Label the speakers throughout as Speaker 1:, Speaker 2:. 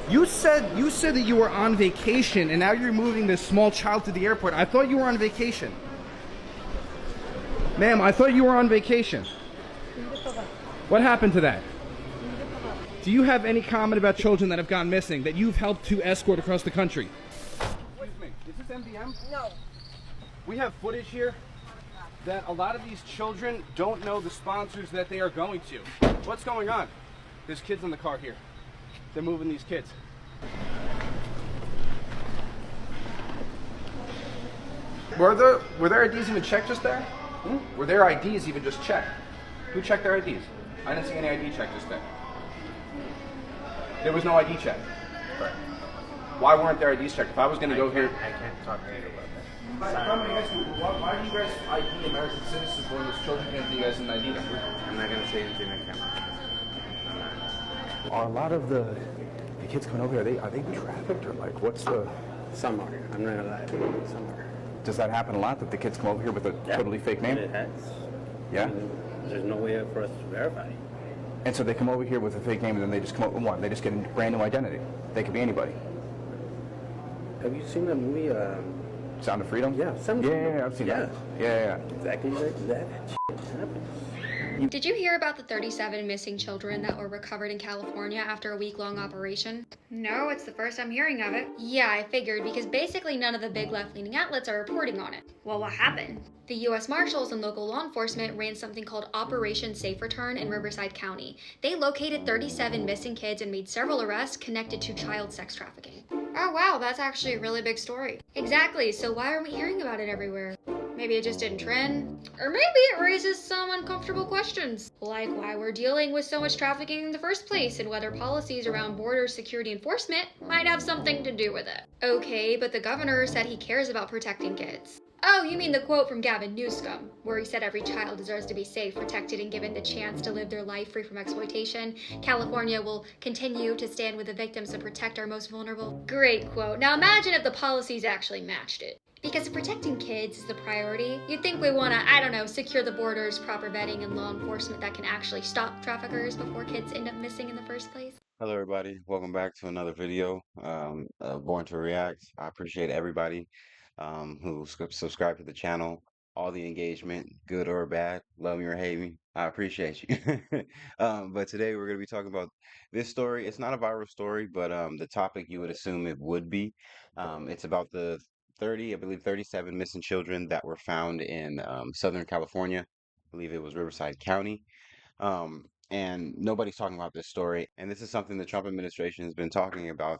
Speaker 1: You said that you were on vacation, and now you're moving this small child to the airport. I thought you were on vacation. Ma'am, I thought you were on vacation. What happened to that? Do you have any comment about children that have gone missing that you've helped to escort across the country? Excuse me, is this MDM?
Speaker 2: No.
Speaker 1: We have footage here that a lot of these children don't know the sponsors that they are going to. What's going on? There's kids in the car here. They're moving these kids. Were their IDs even checked just there? Were their IDs even just checked? Who checked their IDs? I didn't see any ID check just there. There was no ID check.
Speaker 3: Correct.
Speaker 1: Why weren't their IDs checked? If I was going to go here...
Speaker 3: I can't talk to you about that.
Speaker 1: I'm going to ask you, why do you guys ID American citizens when those children can't do you guys an ID them?
Speaker 3: I'm not going to say anything on camera.
Speaker 4: Are a lot of the kids coming over here, are they trafficked, or like what's the...
Speaker 3: Some are. I'm not going to lie to you. Some are.
Speaker 4: Does that happen a lot, that the kids come over here with a totally fake name?
Speaker 3: It has.
Speaker 4: Yeah?
Speaker 3: There's no way for us to verify.
Speaker 4: And so they come over here with a fake name, and then they just come up with one. They just get a brand new identity. They could be anybody.
Speaker 3: Have you seen the movie?
Speaker 4: Sound of Freedom?
Speaker 3: Yeah, Sound of Freedom.
Speaker 4: Yeah, I've seen that. Yeah.
Speaker 3: Exactly like that. Shit happens.
Speaker 5: Did you hear about the 37 missing children that were recovered in California after a week-long operation? No, it's the first I'm hearing of it. Yeah, I figured, because basically none of the big left-leaning outlets are reporting on it. Well, what happened? The U.S. Marshals and local law enforcement ran something called Operation Safe Return in Riverside County. They located 37 missing kids and made several arrests connected to child sex trafficking. Oh wow, that's actually a really big story. Exactly, so why aren't we hearing about it everywhere? Maybe it just didn't trend? Or maybe it raises some uncomfortable questions, like why we're dealing with so much trafficking in the first place and whether policies around border security enforcement might have something to do with it. Okay, but the governor said he cares about protecting kids. Oh, you mean the quote from Gavin Newsom, where he said every child deserves to be safe, protected, and given the chance to live their life free from exploitation. California will continue to stand with the victims and protect our most vulnerable. Great quote. Now imagine if the policies actually matched it. Because if protecting kids is the priority, you'd think we want to, I don't know, secure the borders, proper vetting, and law enforcement that can actually stop traffickers before kids end up missing in the first place.
Speaker 6: Hello, everybody. Welcome back to another video. Born to React. I appreciate everybody who subscribe to the channel. All the engagement, good or bad, love me or hate me, I appreciate you. But today we're going to be talking about this story. It's not a viral story, but the topic you would assume it would be. It's about the 37 missing children that were found in Southern California. I believe it was Riverside County. And nobody's talking about this story. And this is something the Trump administration has been talking about,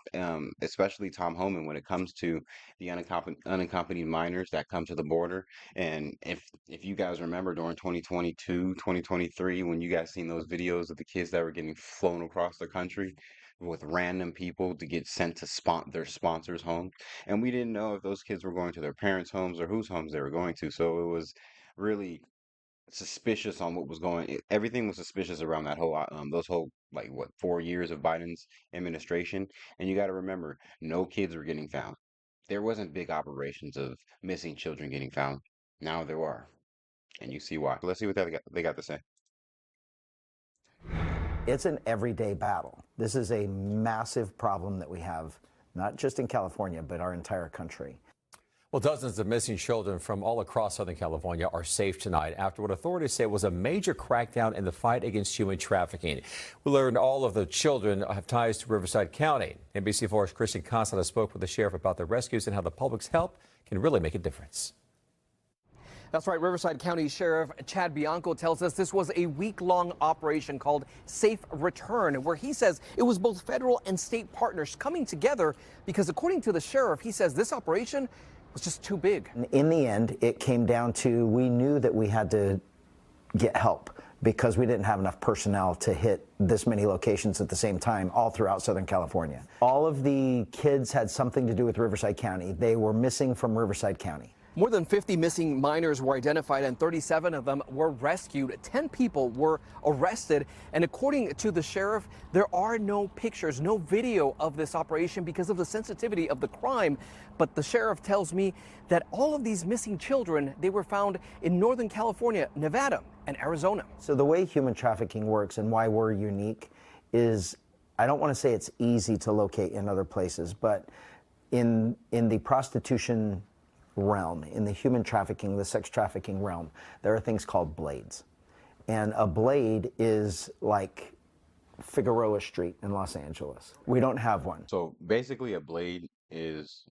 Speaker 6: especially Tom Homan, when it comes to the unaccompanied minors that come to the border. And if you guys remember during 2022, 2023, when you guys seen those videos of the kids that were getting flown across the country with random people to get sent to their sponsors' home. And we didn't know if those kids were going to their parents' homes or whose homes they were going to. So it was really suspicious on what was everything was suspicious around that whole those whole 4 years of Biden's administration. And you got to remember, no kids were getting found. There wasn't big operations of missing children getting found. Now there are, and you see why. Let's see what they got to say.
Speaker 7: It's an everyday battle. This is a massive problem that we have, not just in California, but our entire country.
Speaker 8: Well, dozens of missing children from all across Southern California are safe tonight after what authorities say was a major crackdown in the fight against human trafficking. We learned all of the children have ties to Riverside County. NBC4's Christian Casada spoke with the sheriff about the rescues and how the public's help can really make a difference.
Speaker 9: That's right. Riverside County Sheriff Chad Bianco tells us this was a week-long operation called Safe Return, where he says it was both federal and state partners coming together because, according to the sheriff, he says this operation was just too big.
Speaker 7: In the end, it came down to we knew that we had to get help because we didn't have enough personnel to hit this many locations at the same time all throughout Southern California. All of the kids had something to do with Riverside County. They were missing from Riverside County.
Speaker 9: More than 50 missing minors were identified and 37 of them were rescued. 10 people were arrested. And according to the sheriff, there are no pictures, no video of this operation because of the sensitivity of the crime. But the sheriff tells me that all of these missing children, they were found in Northern California, Nevada, and Arizona.
Speaker 7: So the way human trafficking works and why we're unique is I don't want to say it's easy to locate in other places, but in the prostitution realm, in the human trafficking, the sex trafficking realm, there are things called blades. And a blade is like Figueroa Street in Los Angeles. We don't have one.
Speaker 6: So basically, a blade is,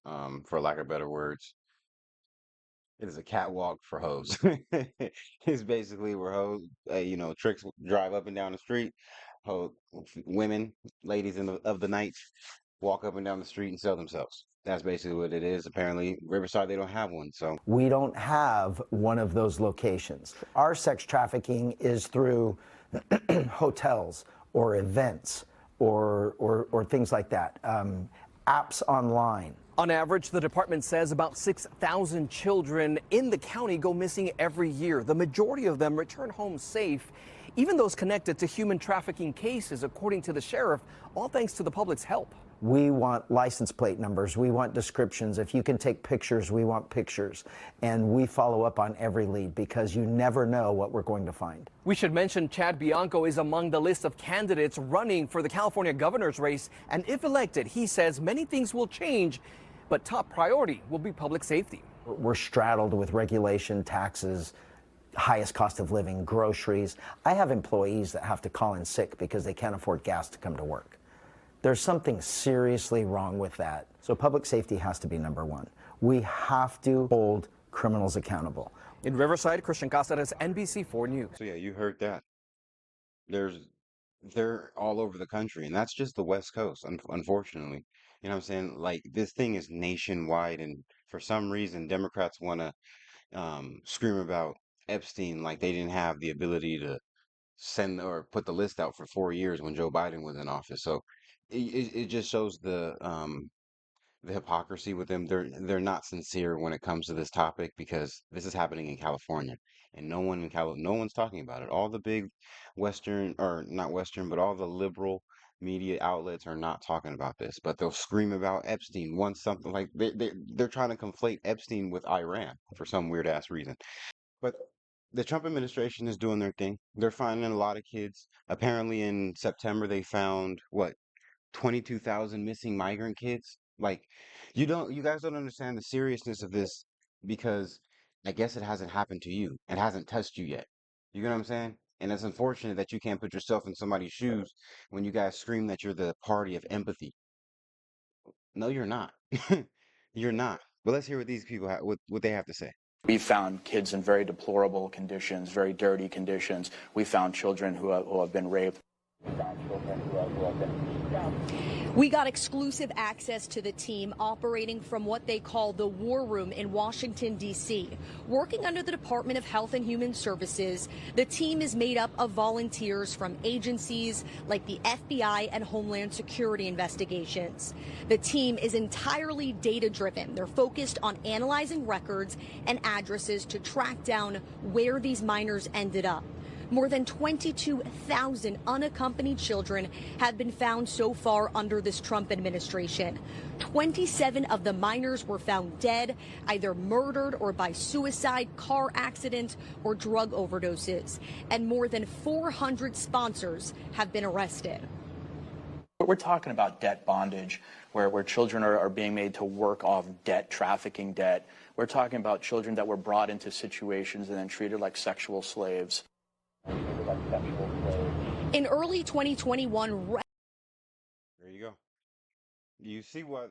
Speaker 6: for lack of better words, it is a catwalk for hoes. It's basically where hoes, tricks drive up and down the street. Women, ladies of the night, walk up and down the street and sell themselves. That's basically what it is. Apparently, Riverside, they don't have one. So
Speaker 7: we don't have one of those locations. Our sex trafficking is through hotels or events or things like that, apps online.
Speaker 9: On average, the department says about 6,000 children in the county go missing every year. The majority of them return home safe, even those connected to human trafficking cases, according to the sheriff, all thanks to the public's help.
Speaker 7: We want license plate numbers. We want descriptions. If you can take pictures, we want pictures. And we follow up on every lead because you never know what we're going to find.
Speaker 9: We should mention Chad Bianco is among the list of candidates running for the California governor's race. And if elected, he says many things will change, but top priority will be public safety.
Speaker 7: We're straddled with regulation, taxes, highest cost of living, groceries. I have employees that have to call in sick because they can't afford gas to come to work. There's something seriously wrong with that. So public safety has to be number one. We have to hold criminals accountable.
Speaker 9: In Riverside, Christian Casares, NBC4 News.
Speaker 6: So yeah, you heard that. They're all over the country, and that's just the West Coast, unfortunately. You know what I'm saying? Like, this thing is nationwide, and for some reason, Democrats want to scream about Epstein like they didn't have the ability to send or put the list out for 4 years when Joe Biden was in office. So it just shows the hypocrisy with them. They're not sincere when it comes to this topic because this is happening in California, and no one's talking about it. All the big Western, or not Western, but all the liberal media outlets are not talking about this, but they'll scream about Epstein once something like they're trying to conflate Epstein with Iran for some weird ass reason. But the Trump administration is doing their thing. They're finding a lot of kids. Apparently in September they found 22,000 missing migrant kids. Like, you guys don't understand the seriousness of this because I guess it hasn't happened to you. It hasn't touched you yet. You know what I'm saying? And it's unfortunate that you can't put yourself in somebody's shoes when you guys scream that you're the party of empathy. No, you're not. You're not. But let's hear what these people what they have to say.
Speaker 2: We found kids in very deplorable conditions, very dirty conditions. We found children who have been raped.
Speaker 10: We got exclusive access to the team operating from what they call the War Room in Washington, D.C. Working under the Department of Health and Human Services, the team is made up of volunteers from agencies like the FBI and Homeland Security investigations. The team is entirely data-driven. They're focused on analyzing records and addresses to track down where these minors ended up. More than 22,000 unaccompanied children have been found so far under this Trump administration. 27 of the minors were found dead, either murdered or by suicide, car accident, or drug overdoses. And more than 400 sponsors have been arrested.
Speaker 2: We're talking about debt bondage, where children are being made to work off debt, trafficking debt. We're talking about children that were brought into situations and then treated like sexual slaves.
Speaker 10: In early 2021,
Speaker 6: There you go. You see what?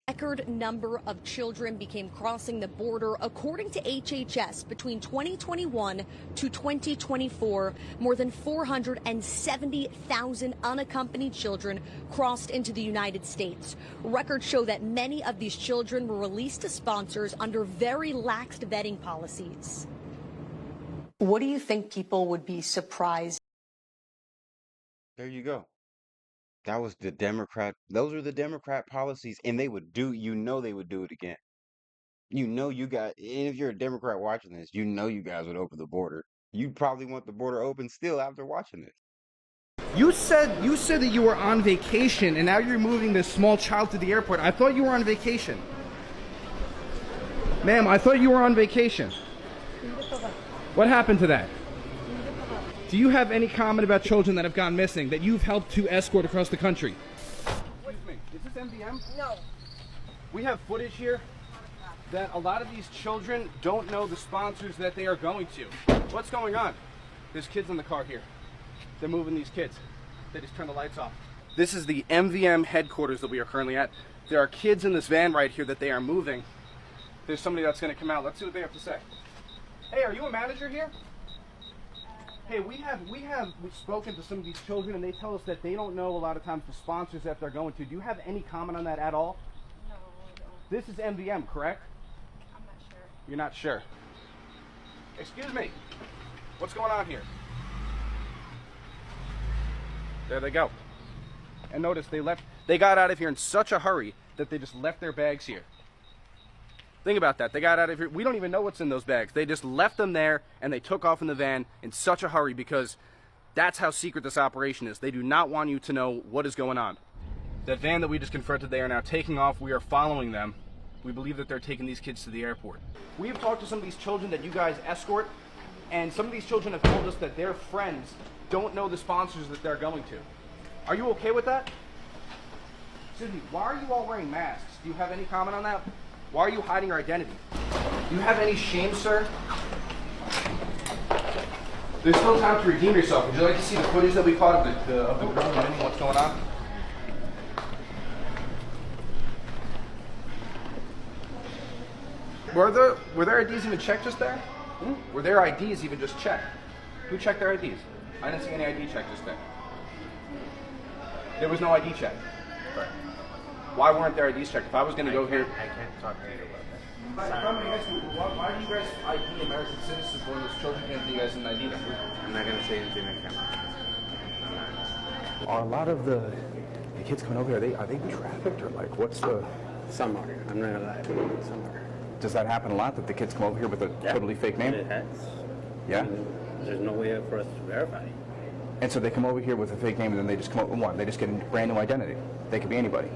Speaker 10: record number of children became crossing the border. According to HHS, between 2021 to 2024, more than 470,000 unaccompanied children crossed into the United States. Records show that many of these children were released to sponsors under very lax vetting policies.
Speaker 11: What do you think people would be surprised?
Speaker 6: There you go. That was the Democrat. Those are the Democrat policies, and they would do. They would do it again. And if you're a Democrat watching this, you guys would open the border. You'd probably want the border open still after watching this.
Speaker 1: You said that you were on vacation, and now you're moving this small child to the airport. I thought you were on vacation. Ma'am, I thought you were on vacation. What happened to that? Do you have any comment about children that have gone missing that you've helped to escort across the country? Excuse me, is this MVM? No. We have footage here that a lot of these children don't know the sponsors that they are going to. What's going on? There's kids in the car here. They're moving these kids. They just turned the lights off. This is the MVM headquarters that we are currently at. There are kids in this van right here that they are moving. There's somebody that's going to come out. Let's see what they have to say. Hey, are you a manager here? Hey, we've spoken to some of these children, and they tell us that they don't know a lot of times the sponsors that they're going to. Do you have any comment on that at all?
Speaker 12: No, I don't.
Speaker 1: This is MVM, correct?
Speaker 12: I'm not sure.
Speaker 1: You're not sure. Excuse me. What's going on here? There they go. And notice they got out of here in such a hurry that they just left their bags here. Think about that. They got out of here. We don't even know what's in those bags. They just left them there and they took off in the van in such a hurry because that's how secret this operation is. They do not want you to know what is going on. That van that we just confronted, they are now taking off. We are following them. We believe that they're taking these kids to the airport. We have talked to some of these children that you guys escort, and some of these children have told us that their friends don't know the sponsors that they're going to. Are you okay with that? Excuse me, why are you all wearing masks? Do you have any comment on that? Why are you hiding your identity? Do you have any shame, sir? There's still time to redeem yourself. Would you like to see the footage that we caught of the girl and what's going on? Were their IDs even checked just there? Were their IDs even just checked? Who checked their IDs? I didn't see any ID check just there. There was no ID check. Right. Why weren't their IDs checked? If I was going to go here...
Speaker 3: I can't talk to you about that.
Speaker 1: If I'm going to ask you, why do you guys ID American citizens when those children can't do you guys an ID them?
Speaker 3: I'm not going to say anything on camera.
Speaker 4: Are a lot of the kids coming over here, are they trafficked or like what's the...
Speaker 3: Some are. I'm not going to lie. Some are.
Speaker 4: Does that happen a lot that the kids come over here with a totally fake name?
Speaker 3: It has.
Speaker 4: Yeah?
Speaker 3: I mean, there's no way for us to verify.
Speaker 4: And so they come over here with a fake name and then they just come up with one. They just get a brand new identity. They could be anybody.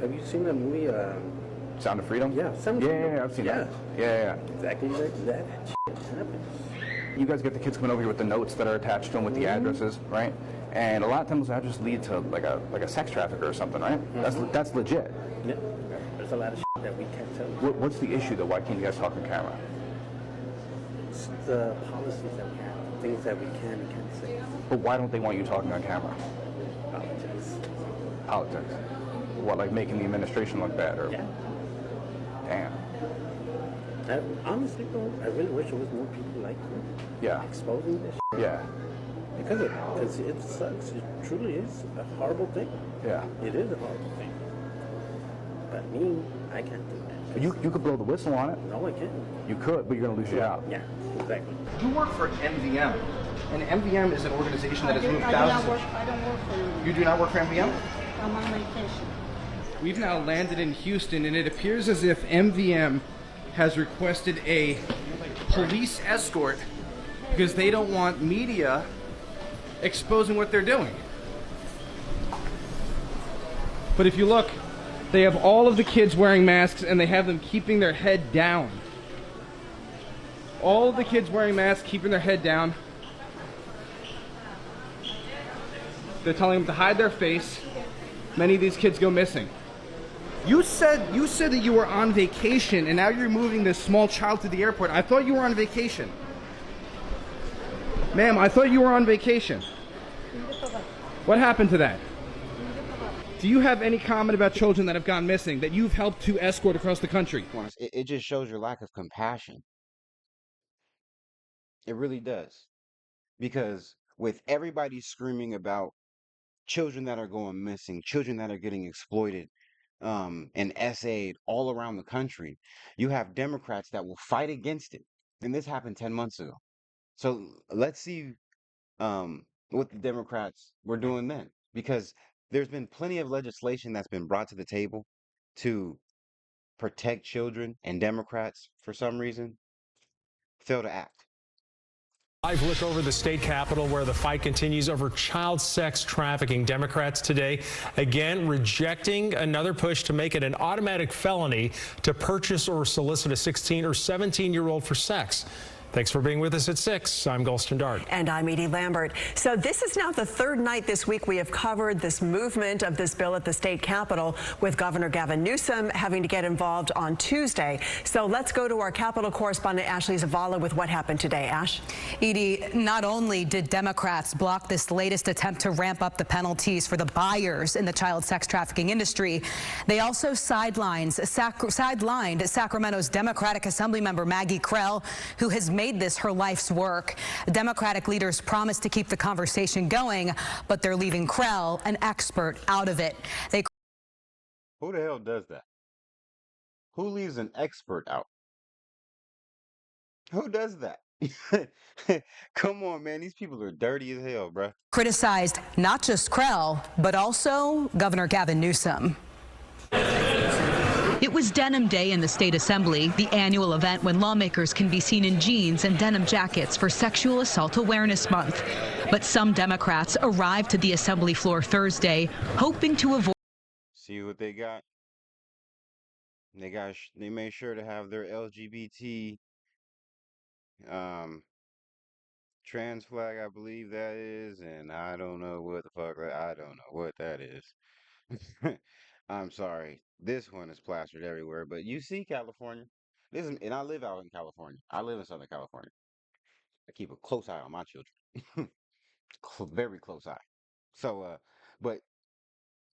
Speaker 3: Have you seen that movie?
Speaker 4: Sound of Freedom?
Speaker 3: Yeah, Sound of Freedom.
Speaker 4: Yeah, I've seen that. Yeah.
Speaker 3: Exactly like that. Shit happens.
Speaker 4: You guys get the kids coming over here with the notes that are attached to them with the addresses, right? And a lot of times those addresses lead to like a sex trafficker or something, right? That's legit.
Speaker 3: Yeah. There's a lot of shit that we can't tell.
Speaker 4: What's the issue though? Why can't you guys talk on camera?
Speaker 3: It's the policies that we have, things that we can and can't say.
Speaker 4: But why don't they want you talking on camera?
Speaker 3: Politics.
Speaker 4: Politics. What, like making the administration look bad? Or...
Speaker 3: Yeah.
Speaker 4: Damn.
Speaker 3: Honestly, bro, I really wish there was more people like you.
Speaker 4: Yeah.
Speaker 3: Exposing this shit.
Speaker 4: Yeah.
Speaker 3: Because it sucks. It truly is a horrible thing.
Speaker 4: Yeah.
Speaker 3: It is a horrible thing. But me, I can't do that.
Speaker 4: But you could blow the whistle on it.
Speaker 3: No, I can't.
Speaker 4: You could, but you're going to lose your job.
Speaker 3: Yeah, exactly.
Speaker 1: You work for MVM, and MVM is an organization that has moved thousands.
Speaker 12: I don't work for you.
Speaker 1: You do not work for MVM?
Speaker 12: I'm on vacation.
Speaker 1: We've now landed in Houston, and it appears as if MVM has requested a police escort because they don't want media exposing what they're doing. But if you look, they have all of the kids wearing masks and they have them keeping their head down. All of the kids wearing masks, keeping their head down. They're telling them to hide their face. Many of these kids go missing. You said that you were on vacation and now you're moving this small child to the airport. I thought you were on vacation. Ma'am, I thought you were on vacation. What happened to that? Do you have any comment about children that have gone missing that you've helped to escort across the country?
Speaker 6: It just shows your lack of compassion. It really does. Because with everybody screaming about children that are going missing, children that are getting exploited, and SA'd all around the country, you have Democrats that will fight against it. And this happened 10 months ago. So let's see what the Democrats were doing then. Because there's been plenty of legislation that's been brought to the table to protect children, and Democrats, for some reason, fail to act.
Speaker 13: Live look over the state capitol where the fight continues over child sex trafficking. Democrats today again rejecting another push to make it an automatic felony to purchase or solicit a 16 or 17-year-old for sex. Thanks for being with us at 6. I'm Golston Dart.
Speaker 14: And I'm Edie Lambert. So this is now the third night this week we have covered this movement of this bill at the state capitol, with Governor Gavin Newsom having to get involved on Tuesday. So let's go to our Capitol correspondent Ashley Zavala with what happened today. Ash?
Speaker 15: Edie, not only did Democrats block this latest attempt to ramp up the penalties for the buyers in the child sex trafficking industry, they also sidelined Sacramento's Democratic Assembly member Maggie Krell, who has made this her life's work. Democratic leaders promised to keep the conversation going, but they're leaving Krell, an expert, out of it.
Speaker 6: Who the hell does that? Who leaves an expert out? Who does that? Come on, man. These people are dirty as hell, bruh.
Speaker 15: Criticized not just Krell, but also Governor Gavin Newsom. It was Denim Day in the State Assembly, the annual event when lawmakers can be seen in jeans and denim jackets for Sexual Assault Awareness Month. But some Democrats arrived to the Assembly floor Thursday, hoping to avoid.
Speaker 6: See what they got? They made sure to have their LGBT trans flag, I believe that is, and I don't know what the fuck I don't know what that is. I'm sorry. This one is plastered everywhere, but you see California. And I live out in California. I live in Southern California. I keep a close eye on my children. Very close eye. So, but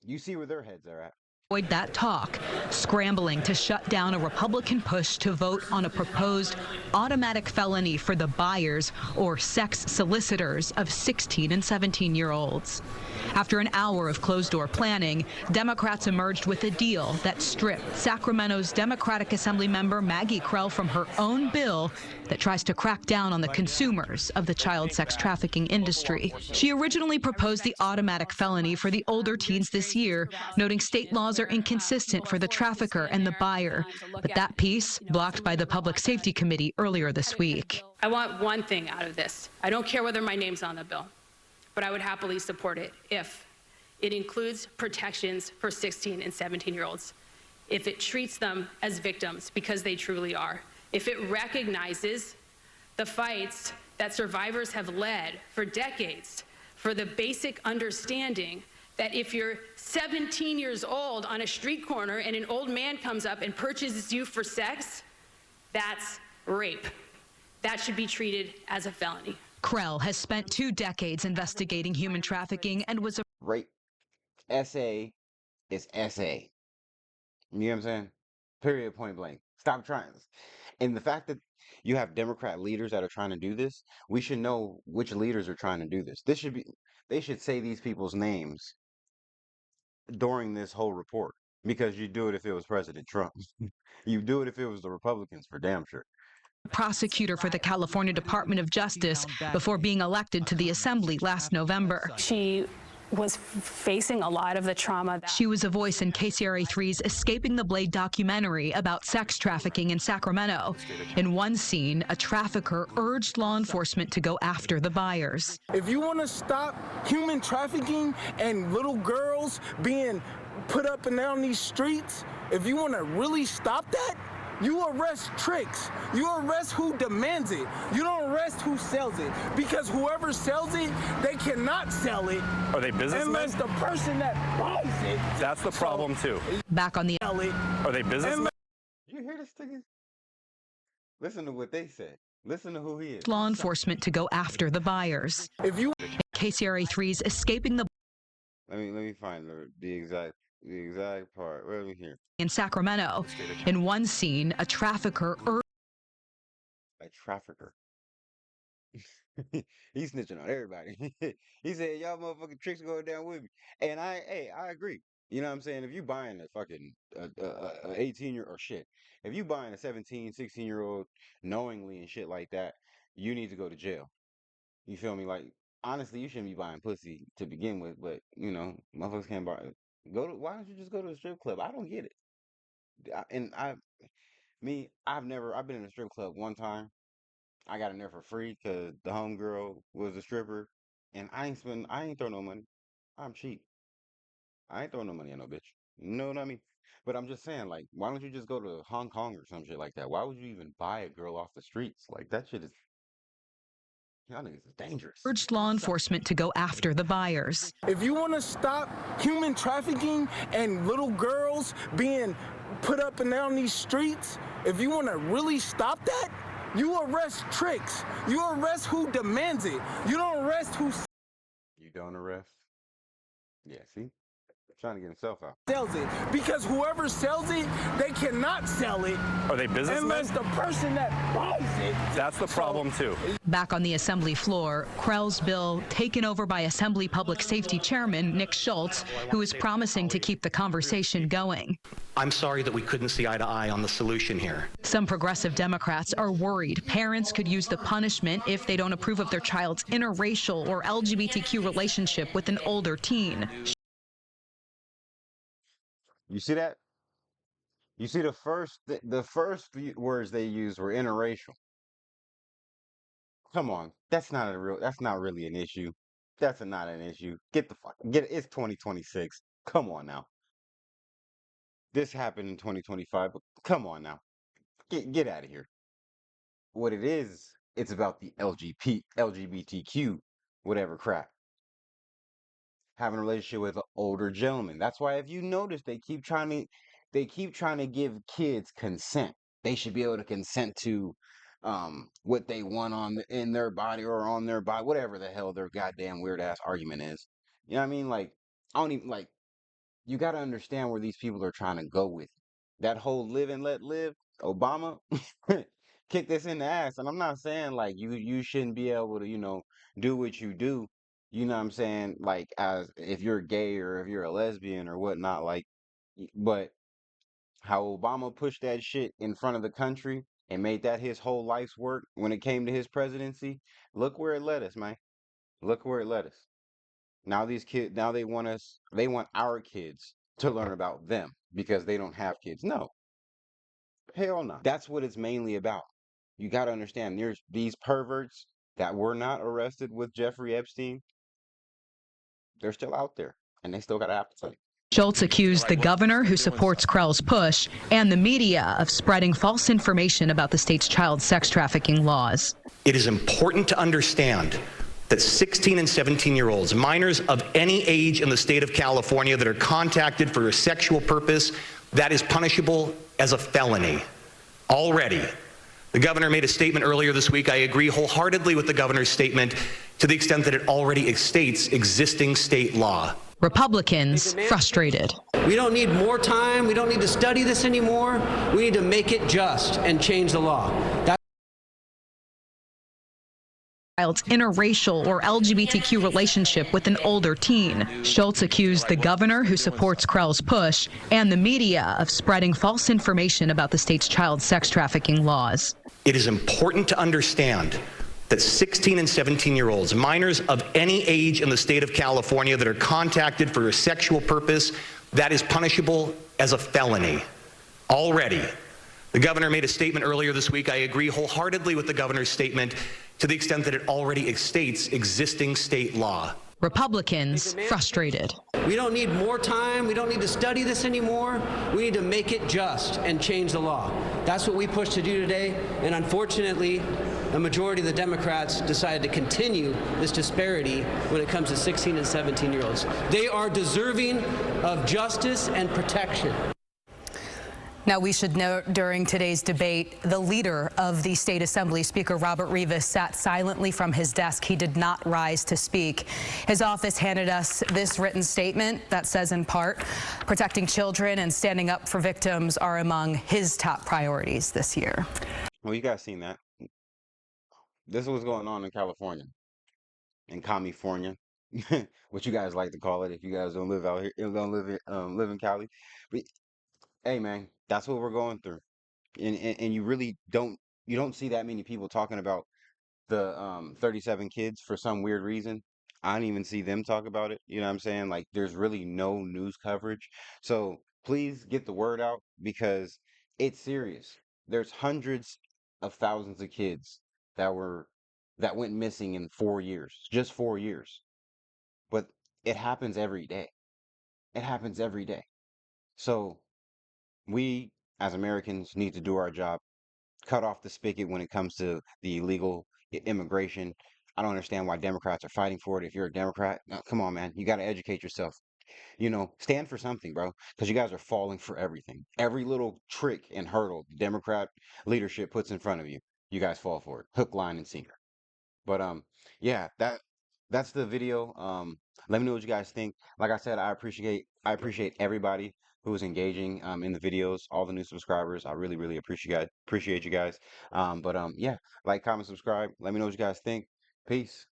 Speaker 6: you see where their heads are at.
Speaker 15: Avoid that talk, scrambling to shut down a Republican push to vote on a proposed automatic felony for the buyers or sex solicitors of 16 and 17-year-olds. After an hour of closed-door planning, Democrats emerged with a deal that stripped Sacramento's Democratic Assembly member Maggie Krell from her own bill that tries to crack down on the consumers of the child sex trafficking industry. She originally proposed the automatic felony for the older teens this year, noting state laws are inconsistent for the trafficker and the buyer. But that piece blocked by the Public Safety Committee earlier this week.
Speaker 16: I want one thing out of this. I don't care whether my name's on the bill, but I would happily support it if it includes protections for 16 and 17-year-olds, if it treats them as victims, because they truly are, if it recognizes the fights that survivors have led for decades for the basic understanding that if you're 17 years old on a street corner and an old man comes up and purchases you for sex, that's rape. That should be treated as a felony.
Speaker 15: Krell has spent 2 decades investigating human trafficking and was a
Speaker 6: Rape. SA is SA. You know what I'm saying? Period, point blank. Stop trying. And the fact that you have Democrat leaders that are trying to do this, we should know which leaders are trying to do this. They should say these people's names during this whole report, because you do it if it was President Trump. You do it if it was the Republicans, for damn sure.
Speaker 15: prosecutor for the California Department of Justice before being elected to the Assembly last November.
Speaker 16: She was facing a lot of the trauma.
Speaker 15: She was a voice in KCRA3's Escaping the Blade documentary about sex trafficking in Sacramento. In one scene, a trafficker urged law enforcement to go after the buyers.
Speaker 17: If you want to stop human trafficking and little girls being put up and down these streets, if you want to really stop that, you arrest tricks. You arrest who demands it. You don't arrest who sells it. Because whoever sells it, they cannot sell it.
Speaker 18: Are they businessmen?
Speaker 17: Unless the person that buys it.
Speaker 18: That's the problem too.
Speaker 15: Back on the.
Speaker 18: Are they businessmen?
Speaker 6: You hear this thing? Listen to what they said. Listen to who he is.
Speaker 15: Law enforcement to go after the buyers.
Speaker 17: If you
Speaker 15: KCRA3's Escaping the.
Speaker 6: Let me find the exact part. Where are we here?
Speaker 15: In Sacramento. In one scene, a trafficker urged.
Speaker 6: A trafficker. He's snitching on everybody. He said, y'all motherfucking tricks going down with me. And I agree. You know what I'm saying? If you buying a fucking 18-year or shit, if you buying a 17, 16-year-old knowingly and shit like that, you need to go to jail. You feel me? Like, honestly, you shouldn't be buying pussy to begin with, but, you know, motherfuckers can't buy it. Why don't you just go to a strip club? I don't get it. I've been in a strip club one time. I got in there for free because the homegirl was a stripper, and I ain't throw no money. I'm cheap. I ain't throwing no money on no bitch. You know what I mean? But I'm just saying, like, why don't you just go to Hong Kong or some shit like that? Why would you even buy a girl off the streets? Like, that shit is, y'all niggas is dangerous.
Speaker 15: Urged law enforcement to go after the buyers.
Speaker 17: If you want to stop human trafficking and little girls being put up and down these streets, if you want to really stop that, you arrest tricks. You arrest who demands it. You don't arrest who
Speaker 6: You don't arrest? Yeah, see? Trying to get himself out.
Speaker 17: sells it. Because whoever sells it, they cannot sell it.
Speaker 18: Are they businessmen?
Speaker 17: Unless the person that buys it.
Speaker 18: That's the problem too.
Speaker 15: Back on the assembly floor, Krell's bill taken over by Assembly Public Safety Chairman Nick Schultz, who is promising to keep the conversation going.
Speaker 19: I'm sorry that we couldn't see eye to eye on the solution here.
Speaker 15: Some progressive Democrats are worried parents could use the punishment if they don't approve of their child's interracial or LGBTQ relationship with an older teen.
Speaker 6: You see that? You see the first words they used were interracial. Come on, that's not really an issue. That's not an issue. Get it. It's 2026. Come on now. This happened in 2025, but come on now. Get out of here. What it is, it's about the LGBTQ, whatever crap. Having a relationship with an older gentleman. That's why if you notice they keep trying to give kids consent. They should be able to consent to what they want in their body or on their body, whatever the hell their goddamn weird ass argument is. You know what I mean? Like, I don't even like, you got to understand where these people are trying to go with it. That whole live and let live, Obama kick this in the ass. And I'm not saying like you shouldn't be able to, do what you do. You know what I'm saying? Like, as if you're gay or if you're a lesbian or whatnot, like, but how Obama pushed that shit in front of the country and made that his whole life's work when it came to his presidency, look where it led us, man. Look where it led us. Now these kids, now they want our kids to learn about them because they don't have kids. No. Hell no. That's what it's mainly about. You got to understand, there's these perverts that were not arrested with Jeffrey Epstein. They're still out there, and they still got an appetite.
Speaker 15: Schultz accused the governor, who supports Krell's push, and the media of spreading false information about the state's child sex trafficking laws.
Speaker 19: It is important to understand that 16 and 17-year-olds, minors of any age in the state of California that are contacted for a sexual purpose, that is punishable as a felony. Already. The governor made a statement earlier this week. I agree wholeheartedly with the governor's statement to the extent that it already states existing state law.
Speaker 15: Republicans frustrated.
Speaker 20: We don't need more time. We don't need to study this anymore. We need to make it just and change the law.
Speaker 15: Child's interracial or LGBTQ relationship with an older teen. Schultz accused the governor, who supports Krell's push, and the media of spreading false information about the state's child sex trafficking laws.
Speaker 19: It is important to understand that 16 and 17-year-olds, minors of any age in the state of California that are contacted for a sexual purpose, that is punishable as a felony. Already. The governor made a statement earlier this week. I agree wholeheartedly with the governor's statement to the extent that it already states existing state law.
Speaker 15: Republicans frustrated.
Speaker 20: We don't need more time. We don't need to study this anymore. We need to make it just and change the law. That's what we push to do today. And unfortunately, a majority of the Democrats decided to continue this disparity when it comes to 16 and 17-year-olds. They are deserving of justice and protection.
Speaker 21: Now, we should note during today's debate, the leader of the state assembly, Speaker Robert Rivas, sat silently from his desk. He did not rise to speak. His office handed us this written statement that says, in part, protecting children and standing up for victims are among his top priorities this year.
Speaker 6: Well, you guys seen that. This is what's going on in California, in California, what you guys like to call it if you guys don't live out here, live in Cali. But hey, man, that's what we're going through, and you really don't see that many people talking about the 37 kids for some weird reason. I don't even see them talk about it. You know what I'm saying? Like, there's really no news coverage. So please get the word out because it's serious. There's hundreds of thousands of kids that went missing in 4 years, just 4 years. But it happens every day. It happens every day. So we as Americans need to do our job, cut off the spigot when it comes to the illegal immigration. I don't understand why Democrats are fighting for it. If you're a Democrat, come on, man, you got to educate yourself. Stand for something, bro, because you guys are falling for everything. Every little trick and hurdle the Democrat leadership puts in front of you, you guys fall for it, hook, line, and sinker. But yeah, that's the video. Let me know what you guys think. Like I said, I appreciate everybody who is engaging in the videos, all the new subscribers. I really appreciate you guys. Yeah, like, comment, subscribe. Let me know what you guys think. Peace.